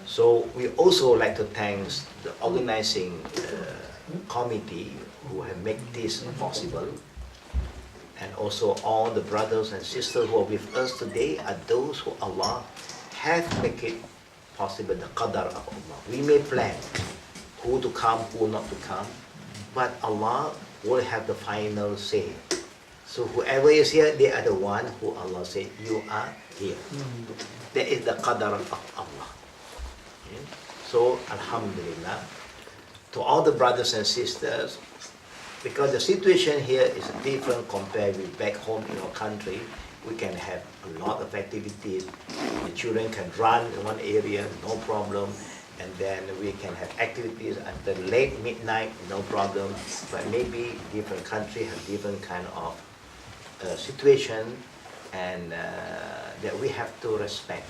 So we also like to thank the organizing committee who have made this possible, and also all the brothers and sisters who are with us today are those who Allah have made it possible, the qadar of Allah. We may plan who to come, who not to come, but Allah will have the final say. So whoever is here, they are the one who Allah said, you are here. That is the qadar of Allah. Okay? So, Alhamdulillah, to all the brothers and sisters, because the situation here is different compared with back home in our country, we can have a lot of activities. The children can run in one area, no problem. And then we can have activities until late midnight, no problem. But maybe different countries have different kind of situation, and that we have to respect.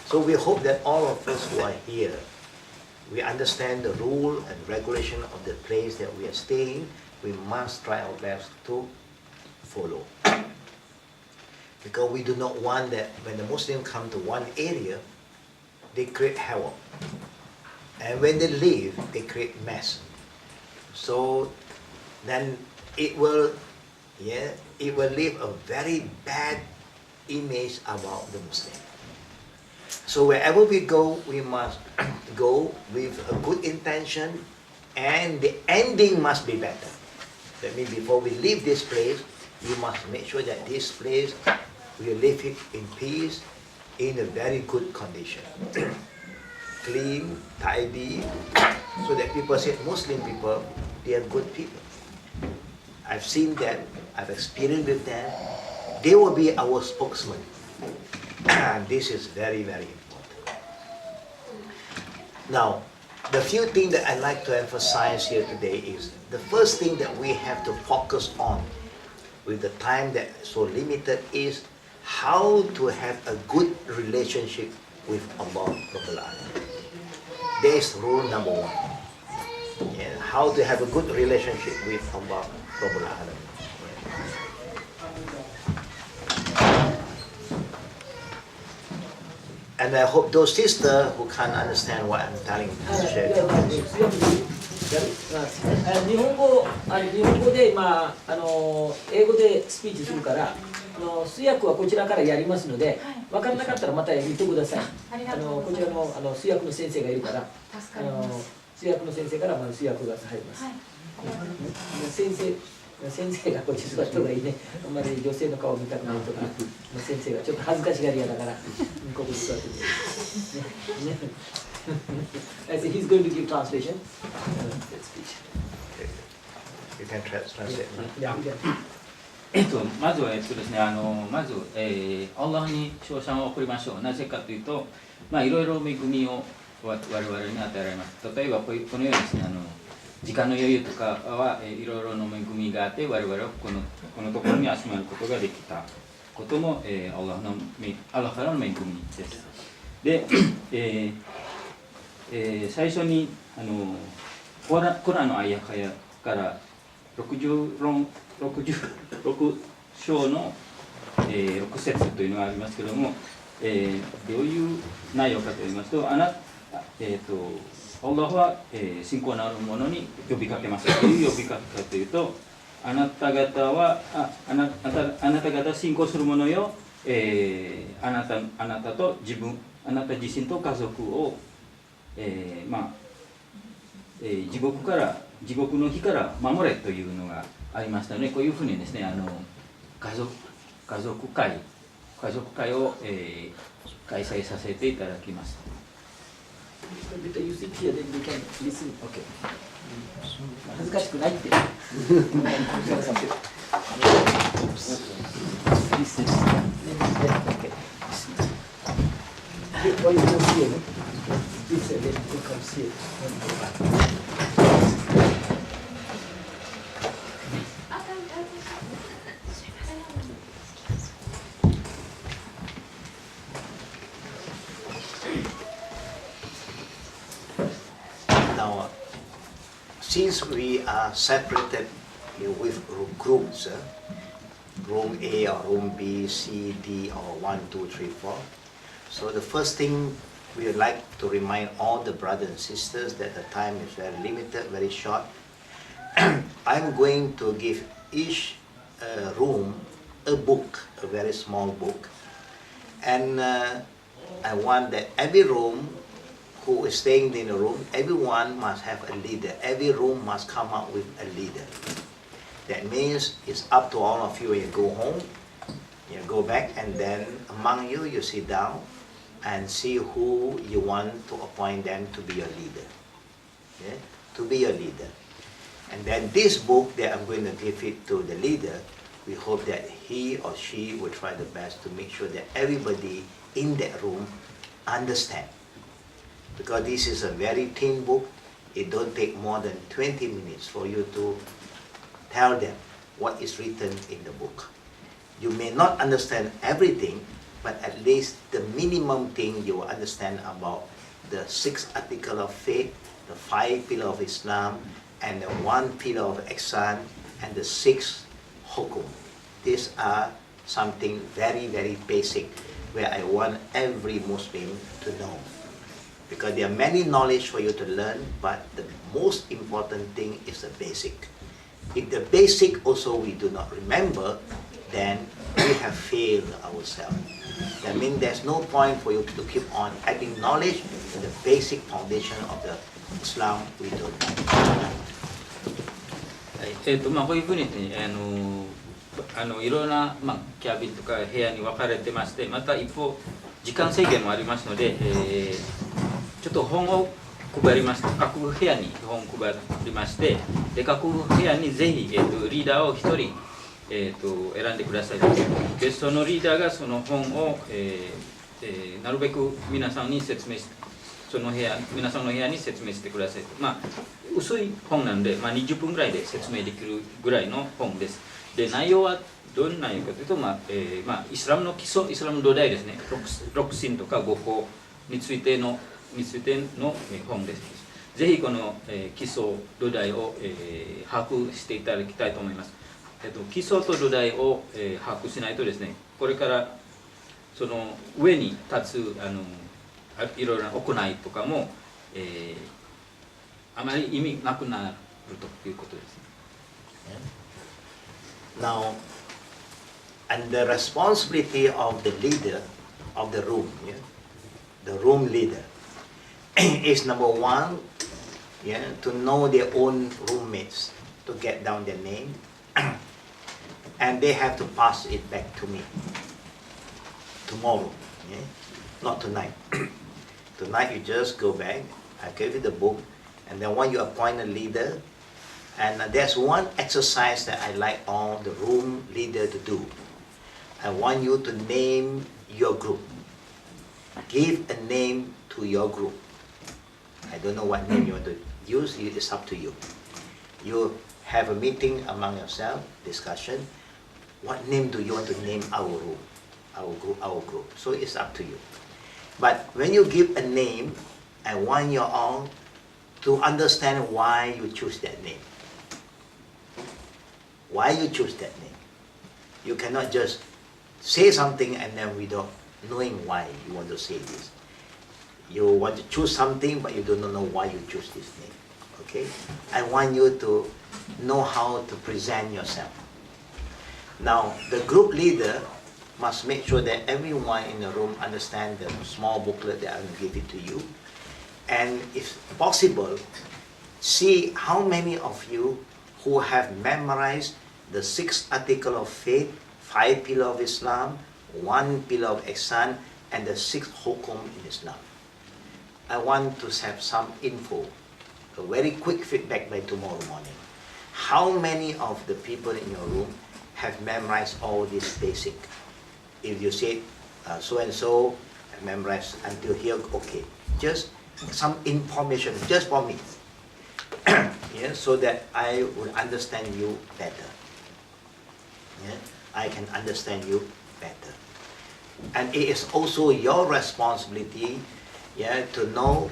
So we hope that all of us who are here, we understand the rule and regulation of the place that we are staying. We must try our best to follow. Because we do not want that when the Muslims come to one area, they create havoc. And when they leave, they create mess. So then it will leave a very bad image about the Muslim. So wherever we go, we must go with a good intention, and the ending must be better. That means before we leave this place, we must make sure that this place, we live it in peace, in a very good condition. Clean, tidy, so that people say, Muslim people, they are good people. I've seen them, I've experienced with them. They will be our spokesman. And this is very, very important. Now, the few things that I'd like to emphasize here today is, the first thing that we have to focus on with the time that is so limited is how to have a good relationship with Allah. That is rule number one. Yeah, how to have a good relationship with Allah. And I hope those sisters who can't understand what I'm telling to share. 日本語で、英語でスピーチするから通訳はこちらからやりますので、分からなかったらまた言ってください。こちらの通訳の先生がいるから、通訳の先生から通訳が入ります。先生がこっち座った方がいいね。あんまり女性の顔を見たくないとか、先生がちょっと恥ずかしがり屋だから、ここに座ってて。I say he's going to give translation. That speech. You can translate. Yeah. まずはですね、まず、アッラーに称賛を送りましょう。なぜかというと、いろいろ恵みを我々に与えられます。例えばこのようにですね、時間の余裕とかはいろいろな恵みがあって、我々はこのところに集まることができたことも、アッラーからの恵みです。で、最初にコランのアヤから66章の、6節というのがありますけれども、どういう内容かといいますと、アッラーは、信仰のある者に呼びかけます。どういう呼びかけかというと、あなた方信仰する者よ、あなたとあなた自身と家族を地獄の火から守れというのがありましたので、こういうふうにですね、家族会を、開催させていただきます。恥ずかしくないって。Now, since we are separated with groups, room A or room B, C, D, or 1, 2, 3, 4. So the first thing we would like to remind all the brothers and sisters that the time is very limited, very short. I'm going to give each room a book, a very small book, and I want that every room who is staying in the room, everyone must have a leader. Every room must come up with a leader. That means it's up to all of you when you go home, you go back, and then among you, you sit down and see who you want to appoint them to be your leader. Yeah? To be your leader. And then this book that I'm going to give it to the leader, we hope that he or she will try the best to make sure that everybody in that room understand. Because this is a very thin book, it don't take more than 20 minutes for you to tell them what is written in the book. You may not understand everything, but at least the minimum thing you will understand about the 6 articles of faith, the 5 pillars of Islam, and the 1 pillar of ihsan, and the 6 hukum. These are something very, very basic, where I want every Muslim to know. Because there are many knowledge for you to learn, but the most important thing is the basic. If the basic also we do not remember, then we have failed ourselves. That means there's no point for you to keep on adding knowledge to the basic foundation of the Islam we don't know. こういうふうにね、いろんな、キャビンとか部屋に分かれてまして、また一方時間制限もありますので、ちょっと本を配りまして、各部屋に本を配りまして、で各部屋にぜひ、リーダーを1人、選んでください。でそのリーダーがその本を、なるべく皆さんに説明して、皆さんの部屋に説明してください。薄い本なんで、20分ぐらいで説明できるぐらいの本です。で内容はどんな内容かというと、イスラムの基礎、イスラムの土台ですね、6信とか5法についての本です。ぜひこの基礎土台を把握していただきたいと思います。基礎と土台を把握しないとですね、これからその上に立ついろいろな行いとかも、あまり意味なくなるということです。Now, and the responsibility of the leader of the room, the room leader, is number 1, to know their own roommates, to get down their name, and they have to pass it back to me tomorrow, not tonight. Tonight you just go back, I give you the book, and then when you appoint a leader, and there's one exercise that I like all the room leader to do. I want you to name your group. Give a name to your group. I don't know what name you want to use, it's up to you. You have a meeting among yourself, discussion. What name do you want to name our room, our group? So it's up to you. But when you give a name, I want you all to understand why you choose that name. Why you choose that name. You cannot just say something and then without knowing why you want to say this. You want to choose something but you do not know why you choose this name. Okay? I want you to know how to present yourself. Now, the group leader must make sure that everyone in the room understands the small booklet that I will give it to you. And if possible, see how many of you who have memorized the 6 articles of faith, 5 pillars of Islam, 1 pillar of ihsan, and the 6 hukum in Islam. I want to have some info, a very quick feedback by tomorrow morning. How many of the people in your room have memorized all this basic? If you say so and so, I memorized until here, okay. Just some information, just for me. So that I will understand you better. I can understand you better. And it is also your responsibility to know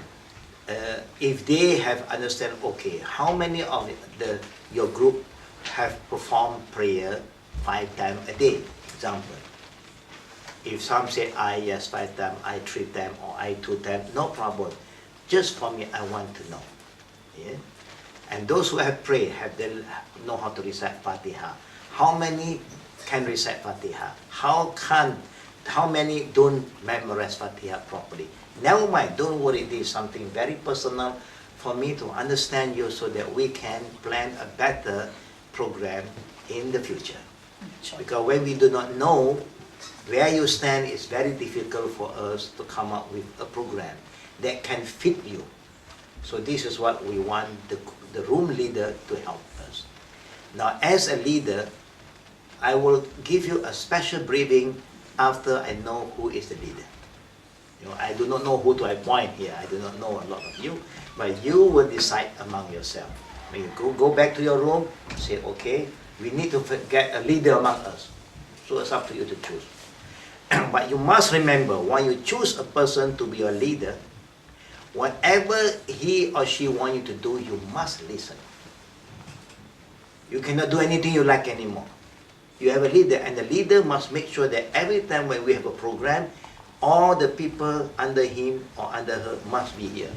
if they have understand, okay, how many of your group have performed prayer 5 times a day, example. If some say I yes 5 times, I 3 times, or I 2 times, no problem. Just for me, I want to know. Yeah? And those who have prayed, they know how to recite Fatiha. How many can recite Fatiha? How many don't memorize Fatiha properly? Never mind, don't worry, this is something very personal for me to understand you so that we can plan a better program in the future. Because when we do not know where you stand, it's very difficult for us to come up with a program that can fit you. So this is what we want the room leader to help us. Now, as a leader, I will give you a special briefing after I know who is the leader. You know, I do not know who to appoint here. I do not know a lot of you, but you will decide among yourself. When you go back to your room, say, okay, we need to get a leader among us. So it's up to you to choose. But you must remember, when you choose a person to be your leader, whatever he or she wants you to do, you must listen. You cannot do anything you like anymore. You have a leader, and the leader must make sure that every time when we have a program, all the people under him or under her must be here.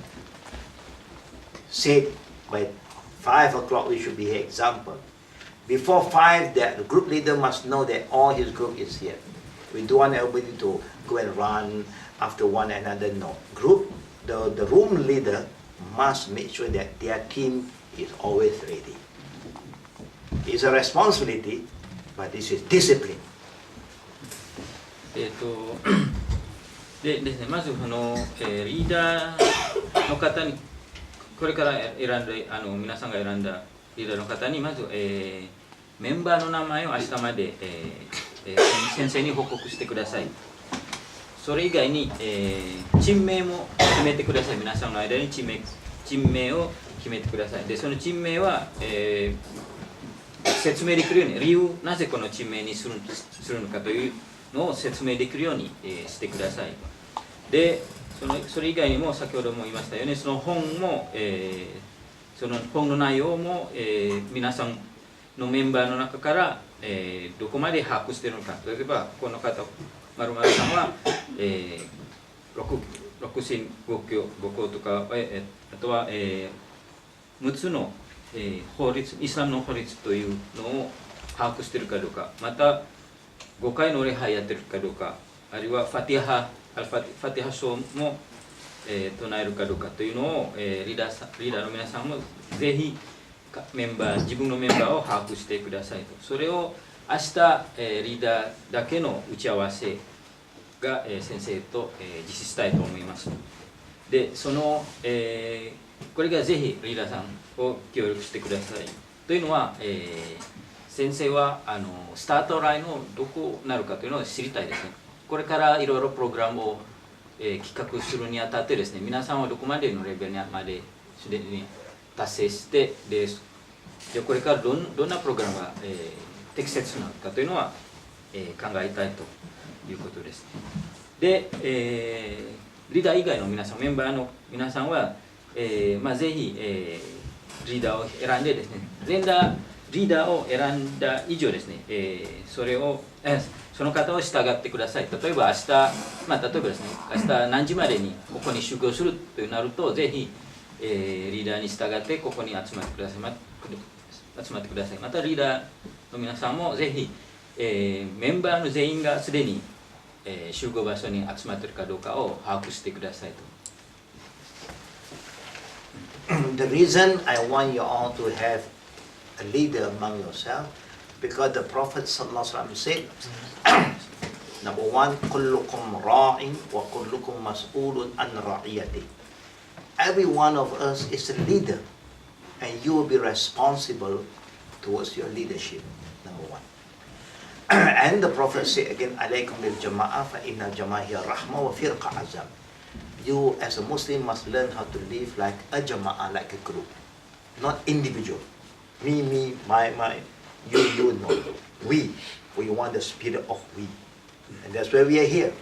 Say by 5 o'clock we should be here, example. Before 5, the group leader must know that all his group is here. We don't want everybody to go and run after one another, no. The room leader must make sure that their team is always ready. It's a responsibility, but this is discipline. でですね、まずリーダーの方に、これから選んだ皆さんが選んだリーダーの方にまず、メンバーの名前を明日まで、先生に報告してください。それ以外に、チーム名も決めてください。皆さんの間にチーム名を決めてください。でそのチーム名は、説明できるように、理由なぜこのチーム名にするのかというのを説明できるように、してください。でそれ以外にも先ほども言いましたように、その本も、その本の内容も、皆さんのメンバーの中から、どこまで把握しているのか。例えばこの方丸々さんは、六神五教とか、あとは、6つの、法律、イスラムの法律というのを把握しているかどうか、また5回の礼拝やってるかどうか、あるいはファティハ書も、唱えるかどうかというのを、リーダーの皆さんもぜひ自分のメンバーを把握してくださいと。それを明日、リーダーだけの打ち合わせが、先生と、実施したいと思います。でこれがぜひリーダーさんを協力してください。というのは、先生はスタートラインのどこになるかというのを知りたいですね。これからいろいろプログラムを、企画するにあたってですね、皆さんはどこまでのレベルまですでに達成して、でこれからどんなプログラムが、適切なのかというのは、考えたいということです。で、リーダー以外の皆さん、メンバーの皆さんは、ぜひ、リーダーを選んでですね、リーダーを選んだ以上ですね、その方を従ってください。例えば明日、例えばですね、明日何時までにここに集合するとなると、ぜひ、リーダーに従ってここに集まってください。またリーダーの皆さんもぜひ、メンバーの全員がすでに、集合場所に集まっているかどうかを把握してくださいと。The reason I want you all to have a leader among yourself, because the Prophet ﷺ said, number one, kullukum ra'in wa kullukum mas'ulun an ra'iyati. Every one of us is a leader, and you will be responsible towards your leadership. Number one. And the Prophet said again, alaykum bil jama'ah fa inna jama'ah rahma wa firqa azam. You as a Muslim must learn how to live like a jama'ah, like a group, not individual. Me, my, you, no. We want the spirit of we. And that's why we are here.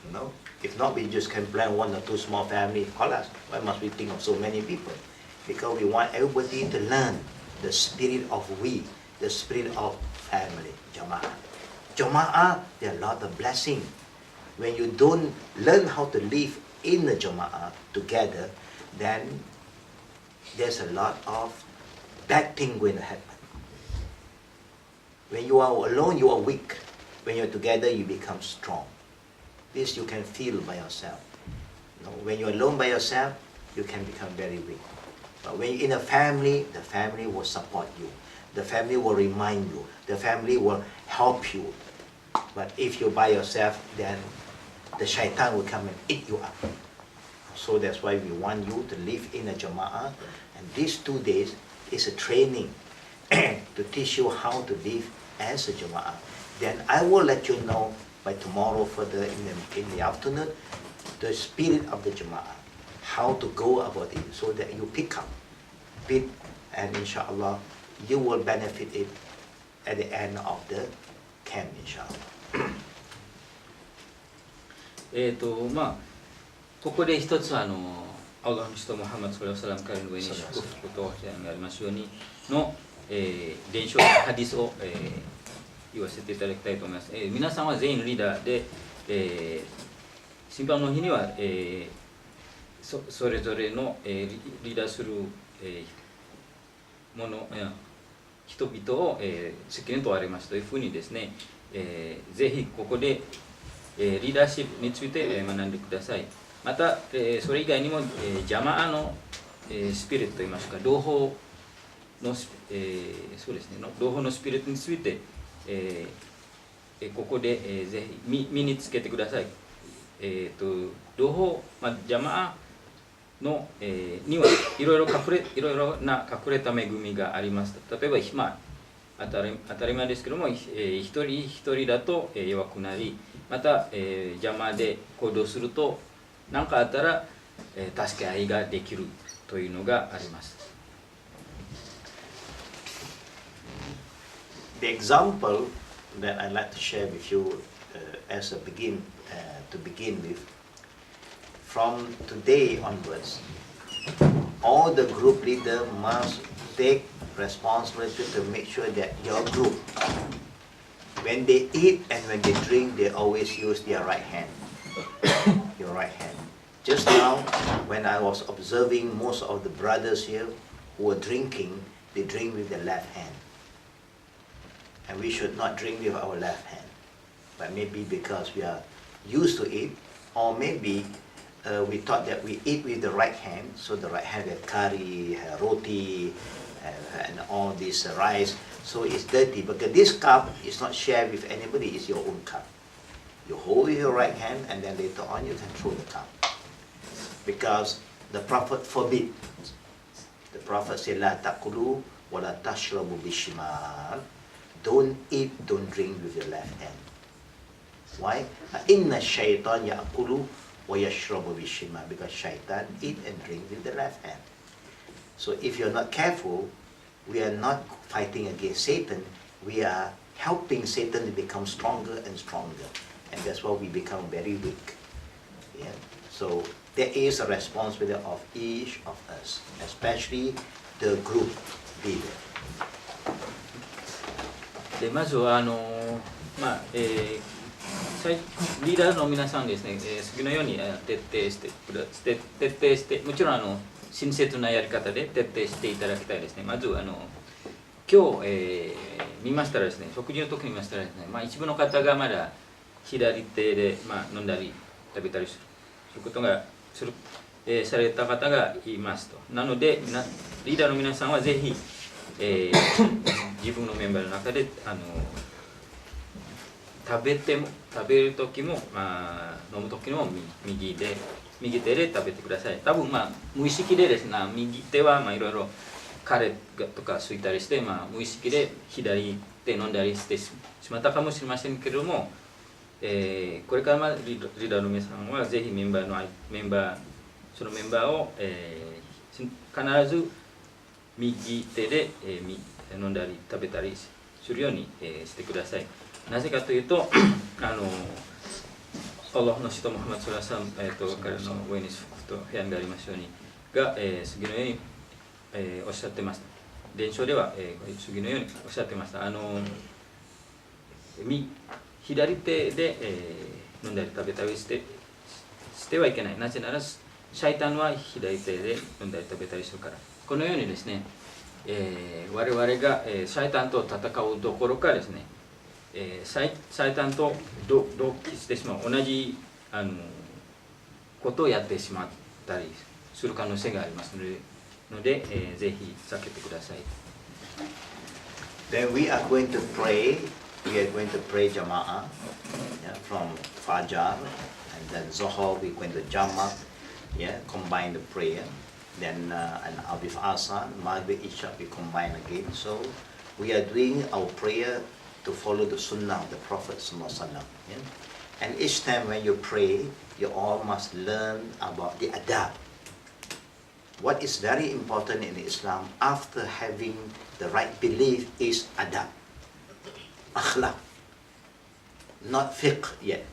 You know, if not, we just can plan 1 or 2 small families. Call us. Why must we think of so many people? Because we want everybody to learn the spirit of we, the spirit of family, jama'ah. Jama'ah, there are a lot of blessing. When you don't learn how to live in the Jama'ah together, then there's a lot of bad thing going to happen. When you are alone, you are weak. When you're together, you become strong. This you can feel by yourself. When you're alone by yourself, you can become very weak. But when you're in a family, the family will support you. The family will remind you. The family will help you. But if you're by yourself, then the shaitan will come and eat you up. So that's why we want you to live in a Jama'ah. And these 2 days is a training to teach you how to live as a Jama'ah. Then I will let you know by tomorrow further in the afternoon the spirit of the Jama'ah, how to go about it, so that you pick up bit, and inshallah you will benefit it at the end of the camp, inshallah. ここで一つアラーの使徒ムハンマドソラサラムからの上に祝福と保証がありますようにの、伝承ハディスを、言わせていただきたいと思います。皆さんは全員リーダーで、審判の日には、それぞれの、リーダーする、人々を、責任問われますというふうにですね、ぜひここで、リーダーシップについて学んでください。また、それ以外にも、ジャマアの、スピリットといいますか、同胞の、そうですね、同胞のスピリットについて、ここで、ぜひ身につけてください。同胞、ジャマアの、にはいろいろな隠れた恵みがあります。例えば、当たり前ですけども、一人一人だと弱くなり、また、邪魔で行動すると何かあったら、助け合いができるというのがあります。The example that I'd like to share with you as a to begin with, from today onwards, all the group leader must take responsibility to make sure that your group, when they eat and when they drink, they always use their right hand. Your right hand. Just now, when I was observing most of the brothers here who were drinking, they drink with their left hand. And we should not drink with our left hand. But maybe because we are used to it, or maybe we thought that we eat with the right hand, so the right hand has curry, roti, and all this rice, so it's dirty. Because this cup is not shared with anybody, it's your own cup. You hold with your right hand, and then later on you can throw the cup. Because the Prophet forbid. The Prophet said, "La taqulu wa la tashrabu bishimal." Don't eat, don't drink with your left hand. Why? Inna shaitan ya'kulu wa yashrabu bishimal. Because shaitan eat and drink with the left hand. So if you're not careful, we are not fighting against Satan. We are helping Satan to become stronger and stronger. And that's why we become very weak. Yeah? So there is a responsibility of each of us, especially the group leader. でまずはリーダーの皆さんですね、次のように徹底してもちろん親切なやり方で徹底していただきたいですね。まず今日、見ましたらですね、食事の時に見ましたらですね、一部の方がまだ左手で、飲んだり食べたりすることがされた方がいますと。なのでリーダーの皆さんはぜひ、自分のメンバーの中で食べる時も、飲む時も右手で食べてください。多分無意識でですね、右手はいろいろカレーとかすいたりして、無意識で左手飲んだりしてしまったかもしれませんけれども、これからリーダーの皆さんはぜひそのメンバーを、必ず右手で、飲んだり食べたりするように、してください。なぜかというとアッラーの使徒ムハンマドソラサラム彼の上に祝福と平安がありますようにが、次のように、おっしゃってました。伝承では、次のようにおっしゃってました。左手で、飲んだり食べたりしてはいけない。なぜならシャイタンは左手で飲んだり食べたりするから。このようにですね、我々が、シャイタンと戦うどころかですね、シャイタンと同期してしまう同じことをやってしまったりする可能性がありますので、ぜひ避けてください。Then we are going to pray. We are going to pray Jama'ah, yeah, from Fajar, and then Zohar we're going to Jama', yeah, combine the prayer. Then and with Asr, Maghrib, Isha we combine again. So we are doing our prayer to follow the Sunnah of the Prophet Sallallahu Alaihi Wasallam. Yeah? And each time when you pray, you all must learn about the adab. What is very important in Islam after having the right belief is adab, akhlaq, not fiqh yet,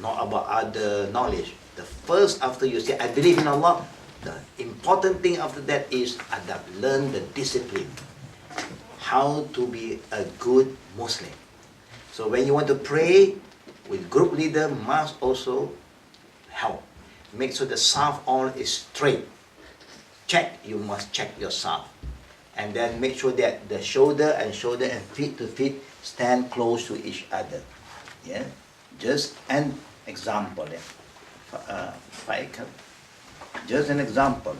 not about other knowledge. The first after you say, I believe in Allah, the important thing after that is adab, learn the discipline, how to be a good Muslim. So when you want to pray, with group leader must also help. Make sure the saf all is straight. Check, you must check your saf. And then make sure that the shoulder and feet to feet stand close to each other. Yeah, just an example. Just an example.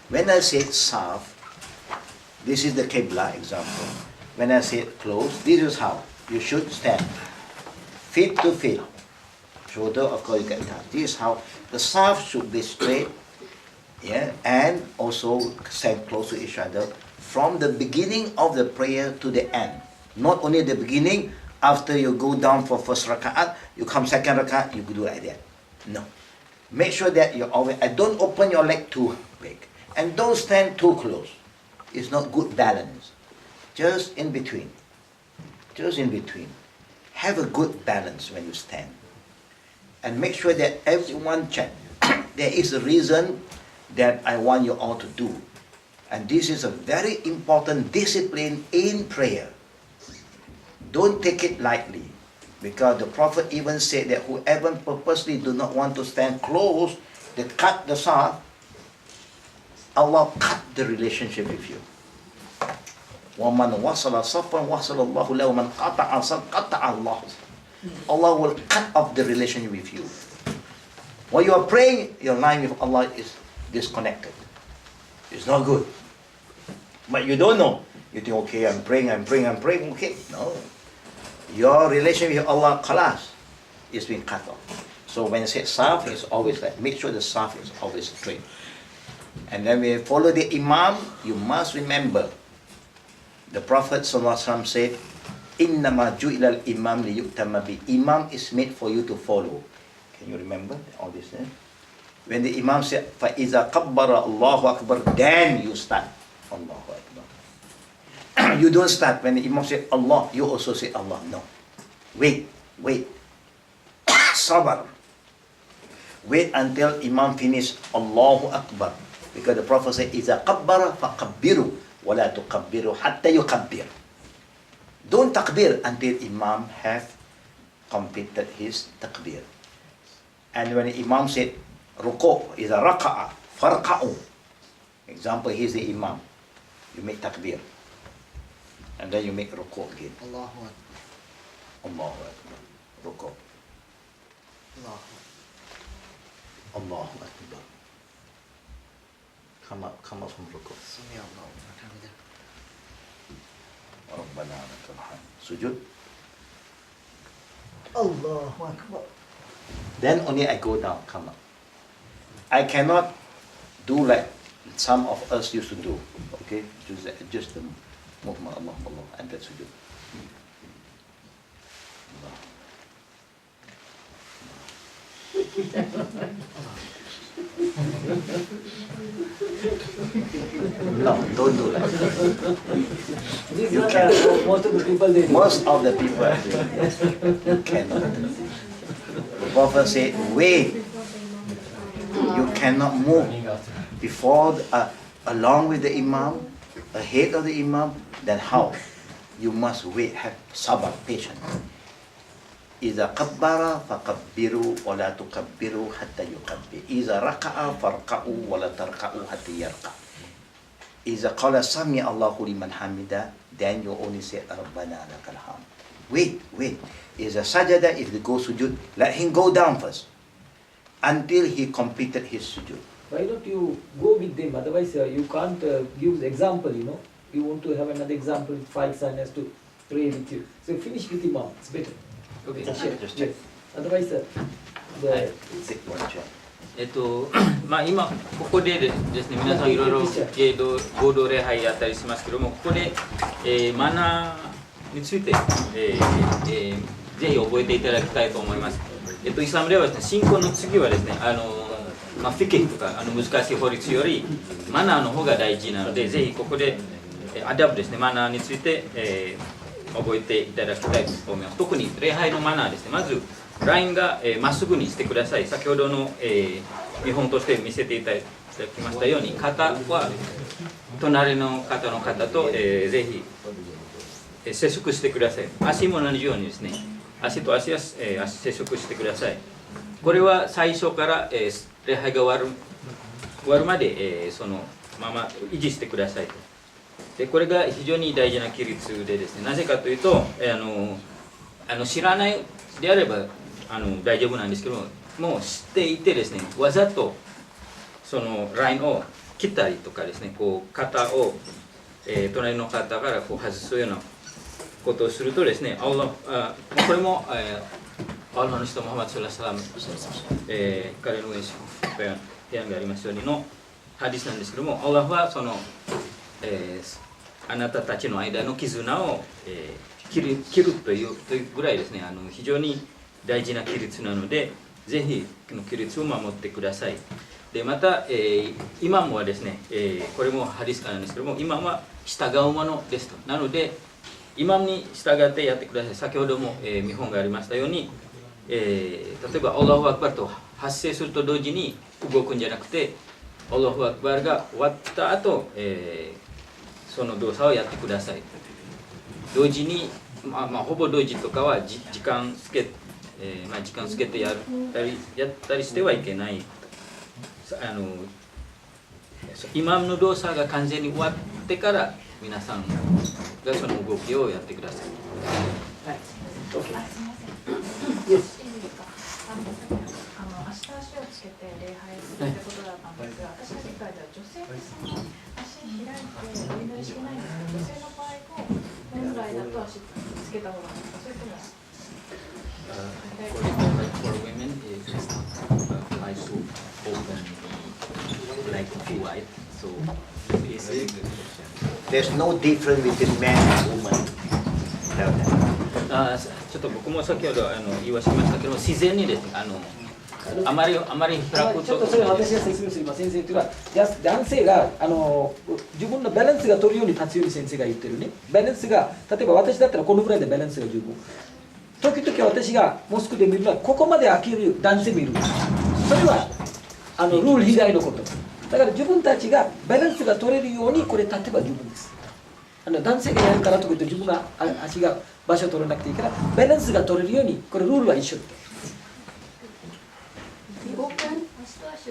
When I say saf, this is the Qibla example. When I say close, this is how you should stand. Feet to feet. Shoulder, of course, you can touch. This is how the saf should be straight, yeah, and also stand close to each other from the beginning of the prayer to the end. Not only the beginning, after you go down for first raka'at, you come second raka'at, you do like that. No. Make sure that you always, and don't open your leg too big. And don't stand too close. It's not good balance. Just in between. Just in between. Have a good balance when you stand. And make sure that everyone check. There is a reason that I want you all to do. And this is a very important discipline in prayer. Don't take it lightly. Because the Prophet even said that whoever purposely do not want to stand close, they cut the saf, Allah cut the relationship with you. وَمَنْ وَصَلَ صَفًا وَصَلَ اللَّهُ لَهُ مَنْ قَطَعَ صَفًا قَطَعَ اللَّهُ. Allah will cut off the relationship with you. While you are praying, your line with Allah is disconnected. It's not good. But you don't know. You think, okay, I'm praying, okay. No. Your relation with Allah, khalas, is being cut off. So when you say saf, it's always like, make sure the saf is always straight. And then when you follow the imam, you must remember, the Prophet ﷺ said, إِنَّمَا جُئِلَ الْإِمَامِ لِيُؤْتَمَ بِهِ. Imam is made for you to follow. Can you remember all this? When the imam said, فَإِذَا قَبَّرَ اللَّهُ أَكْبَرُ, then you start. Allahu Akbar. You don't start. When the imam said Allah, you also say Allah. No. Wait. Sabar. Wait until imam finish Allahu Akbar. Because the Prophet said, إِذَا قَبَّرَ فَقَبِّرُوا وَلَا تُقَبِّرُوا حَتَّى يُقَبِّرُ. Don't takbir until imam have completed his takbir. And when the imam said, ruku' إِذَا رَقَعَ فَرْقَعُوا. Example, he's the imam. You make takbir. And then you make ruku' again. Allahu Akbar. Allahu Akbar. Ruku'. Allahu Akbar. Come up from ruku'. Sami Allahu liman hamidah. Rabbana lakal hamd. Sujud. Allahu Akbar. Then only I go down, come up. I cannot do like some of us used to do. Okay? Just the movement, Allah, and that's sujud. No, don't do that. This You is can. most of the people they do. Most of the people are doing this. You cannot. The Prophet said, wait. You cannot move before, along with the Imam, ahead of the Imam. Then how? You must wait, have sabr, patience. إذا كبر فكبروا ولا تكبروا حتى يكبر إذا ركع فاركعوا ولا تركعوا حتى يركع إذا قال سمع الله لمن حمده then you only say ربنا لك الحمد. Wait. إذا سجد, if they go sujud, let him go down first until he completed his sujud. Why don't you go with them? Otherwise, you can't give the example, you know. You want to have another example, 5 son has to pray with you. So finish with Imam, it's better. Okay. Just check. Otherwise, the Take one check. まあ今ここでですね、皆さんいろいろ合同礼拝やったりしますけども、ここで、マナーについて、ぜひ覚えていただきたいと思います。イスラムではですね、信仰の次はですね、フィケとか難しい法律よりマナーの方が大事なので、ぜひここでアダブですね、マナーについて、覚えていただきたいと思います。特に礼拝のマナーですね。まずラインがまっすぐにしてください。先ほどの見本として見せていただきましたように、肩は隣の方の方とぜひ接触してください。足も同じようにですね、足と足は接触してください。これは最初から礼拝が終わるまでそのまま維持してくださいと。でこれが非常に大事な規律でですね、なぜかというと知らないであれば大丈夫なんですけどもう知っていてですね、わざとそのラインを切ったりとかですね、こう肩を、隣の方からこう外すようなことをするとですね、これもアルラの人ムハマド・サラサラム、彼の上に提案がありますようにのハディスなんですけども、アラフはその、あなたたちの間の絆を、切るというぐらいですね、非常に大事な規律なので、ぜひこの規律を守ってください。でまた、イマムはですね、これもハディスからなんですけども、イマムは従うものですと。なのでイマムに従ってやってください。先ほども、見本がありましたように、例えばアラフアクバルと発声すると同時に動くんじゃなくて、アラフアクバルが終わった後、その動作をやってください。同時に、ほぼ同時とかは時間つけてやったりしてはいけない。イマムの動作が完全に終わってから皆さんがその動きをやってください。はい。足をつけて礼拝するってことだったんですが、私の理解では女性って足開いてお祈りしてないんですけど、女性の場合も本来だと足つけた方がいいんですか、それともFor women is eyes open like wide, so There's no difference between man and woman. Tell them. ちょっと僕も先ほど言わせましたけど、自然にですね、あまり開くとちょっとそれ私が説明する先生というのは、男性が自分のバランスが取るように立つように先生が言ってるね。バランスが例えば私だったらこのぐらいでバランスが十分。時々私がモスクで見るのはここまで開ける男性もいる。それはルール以外のこと。だから自分たちがバランスが取れるようにこれ立てば十分です。男性がやるからといって自分が足が場所を取らなくていいからバランスが取れるようにこれルールは一緒。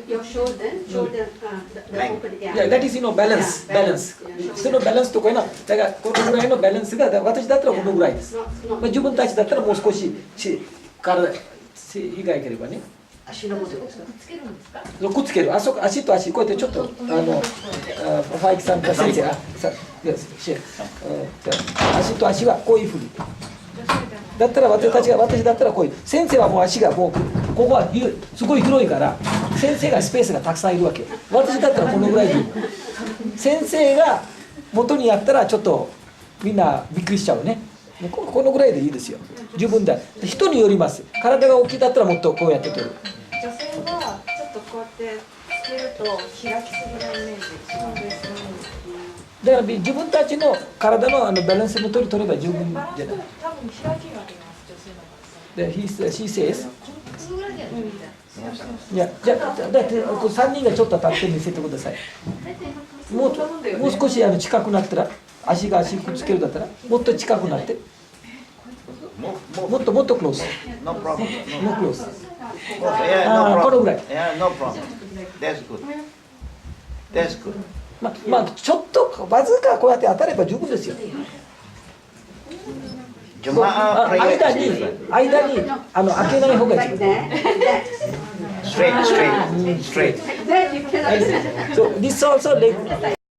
Your shoulder, the open, Yeah, that is balance. Balance. そのバランスとかいうのはだからこのぐらいのバランスが私だったらこのぐらいです。自分たちだったらもう少し体以外ければね。足のことですか？くっつけるんですか？くっつける。足と足こうやってちょっとファイキさんか先生足と足はこういうふうに。だったら私だったらこういう。先生はもう足がここはすごい広いから先生がスペースがたくさんいるわけ。私だったらこのぐらいでいい。先生が元にやったらちょっとみんなびっくりしちゃうね。このぐらいでいいですよ。十分だ。人によります。体が大きいだったらもっとこうやって取る。女性はちょっとこうやってつけると開きすぎなイメージ。そうですね。だから自分たちの体のバランスの取れば十分じゃない。多分開きがあります女性の場合。で、she says。このぐらいでやるみたい。いや、じゃあだって3人がちょっと立って見せてください。もう少し近くなったら足くっつけるだったらもっと近くなって。も Move. もっともっとクローズ No problem. もうクローズ Yeah, no あーこのぐ problem. らい Yeah, no problem. That's good. That's good. まあちょっとわずかこうやって当たれば十分ですよ Jemaah あ prayer 間 is に different. 間に開けない方がいい Like that, that. Straight, straight, straight. Like that, you cannot. So this also leg